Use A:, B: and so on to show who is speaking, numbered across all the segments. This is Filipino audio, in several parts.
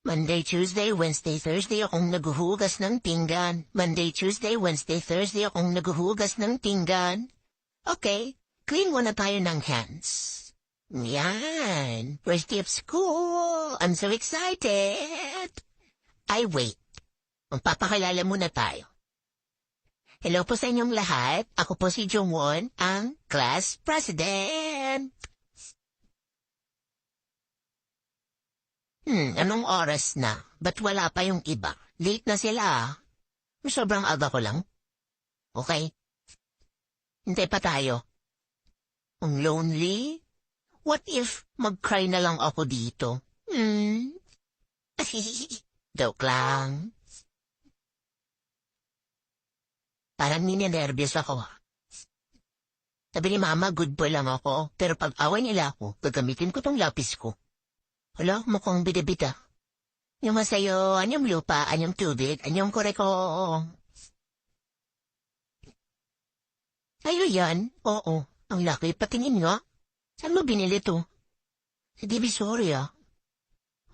A: Monday, Tuesday, Wednesday, Thursday akong naghuhugas ng pinggan. Monday, Tuesday, Wednesday, Thursday akong naghuhugas ng pinggan. Okay, clean muna tayo ng hands. Yan, first day of school. I'm so excited. Ay, wait. Magpapakilala muna tayo. Hello po sa inyong lahat. Ako po si Jungwon, ang class president. Anong oras na? Ba't wala pa yung iba? Late na sila. Sobrang aga ko lang. Okay? Hintay pa tayo. Ang lonely? What if mag-cry na lang ako dito? Joke lang. Parang nininervyos ako. Sabi ni Mama, good boy lang ako. Pero pag away nila ako, gagamitin ko tong lapis ko. Hala, mukhang bida-bida. Yung masayo, anyong lupa, anyong tubig, anyong koreko. Ayo yan? Oo. Ang laki, patingin nga. Saan mo binili to? Sa Divisoria.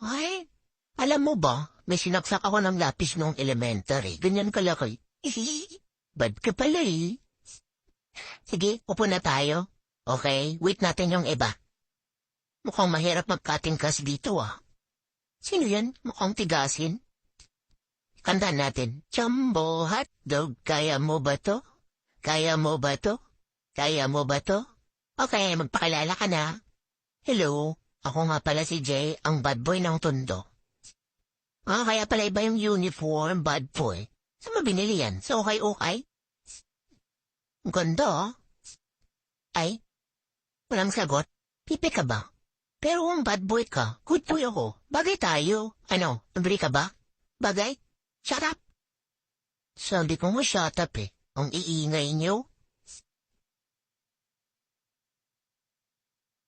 A: Ay, alam mo ba, may sinaksak ako ng lapis noong elementary. Ganyan kalaki. Bad ka pala eh. Sige, upo na tayo. Okay, wait natin yung iba. Mukhang mahirap mag-cutting class dito ah. Sino yan? Mukhang tigasin. Kanta natin. Jumbo hotdog, kaya mo ba to? Kaya mo ba to? Kaya mo ba to? Okay, magpakilala ka na. Hello, ako nga pala si Jay, ang bad boy ng Tondo. Kaya pala iba yung uniform, bad boy. Saan mo binili yan? So okay. Ang ganda. Ay, walang sagot. Pipi ka ba? Pero kung bad boy ka, good boy ako. Bagay tayo. Ano, agree ka ba? Bagay? Shut up. Sabi ko nga shut up eh. Ang iingay niyo.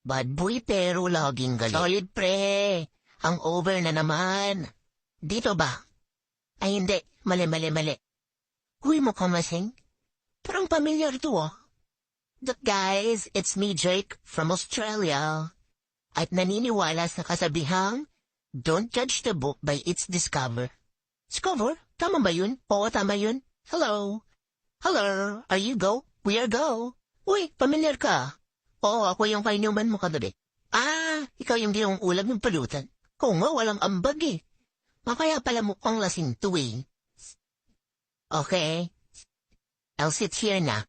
A: Bad boy pero laging galit. Solid pre. Ang over na naman. Dito ba? Ay hindi. Mali. Huy mo kamasing. Parang pamilyar to ah. But guys, it's me Jake from Australia. At naniniwala sa kasabihang, don't judge the book by its discover. Discover? Tama ba yun? Oo, tama yun. Hello? Are you go? We are go. Uy, familiar ka. Oo, ako yung kainuman mo kagabi. Ikaw yung di yung ulam yung palutan. Kung nga, walang ambag eh. Kaya pala mukhang lasing to eh. Okay. I'll sit here na.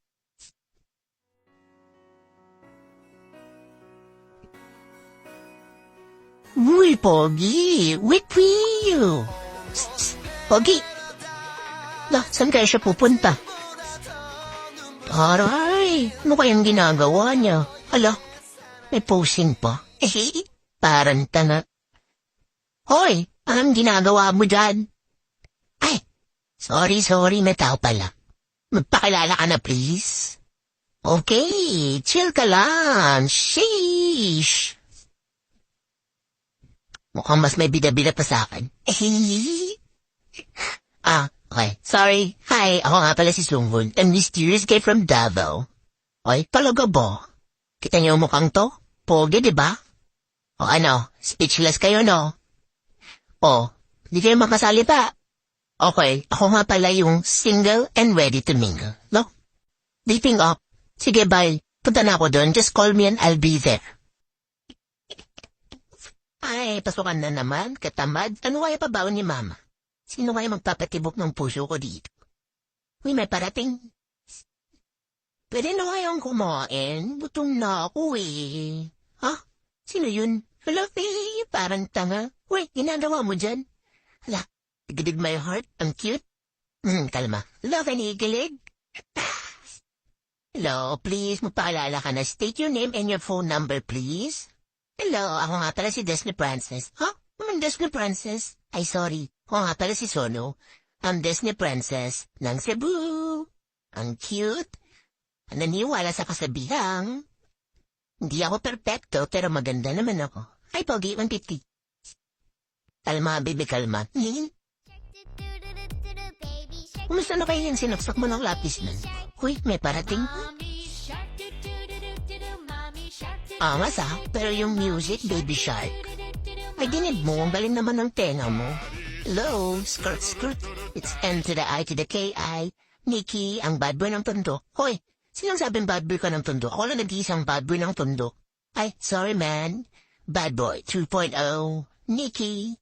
A: Uy, Pogi! Wait for you! Pogi! Saan kaya siya pupunta? Aray! Ano kayang ginagawa niya? Hala, may posing pa. Parang tanga. Hoy! Anong ginagawa mo dyan? Ay! Sorry, may tao pala. Magpakilala ka na, please. Okay, chill ka lang. Sheesh! Mukhang mas may bida-bida pa sa akin. Okay. Sorry. Hi, ako nga pala si Sunghoon, a mysterious guy from Davao. Ay, talaga ba? Kita niyo mukhang to? Pogi, di ba? O ano, speechless kayo, no? O, di kayo makasalita. Okay, ako nga pala yung single and ready to mingle, no? Dating up. Sige, bye. Punta na ako doon. Just call me and I'll be there. Ay, pasukan na naman, katamad. Ano kaya pabaon ni Mama? Sino kaya magpapatibok ng puso ko dito? Uy, may parating. Pwede na kayang kumain? Gutom na ako eh. Ha? Sino yun? Hala, parang tanga. Uy, ginagawa mo dyan? Hala, tigidig my heart. Ang cute. Kalma. Hala, kanigilig. Hello, please, magpaalala ka na. State your name and your phone number, please. Hello, ako nga pala si Disney Princess. Ha? Disney Princess? Ay, sorry. Ako nga pala si Sono. Ang Disney Princess ng Cebu. Ang cute. Naniwala sa kasabihang. Hindi ako perfecto, pero maganda naman ako. Ay, Pogi, 150. Kalma, baby, kalma. Kumusta na kayo yung sinaksak mo ng lapis nun? Uy, may parating. Angas pero yung music, Baby Shark. Ay, dinid mo. Ang galing naman ng tenga mo. Hello, skirt, skirt. It's N to the I to the K-I. Nikki, ang bad boy ng tondo. Hoy, sinong sabing bad boy ka ng tondo? Ako lang nag-iisang bad boy ng tondo. Ay, sorry man. Bad boy 2.0. Nikki.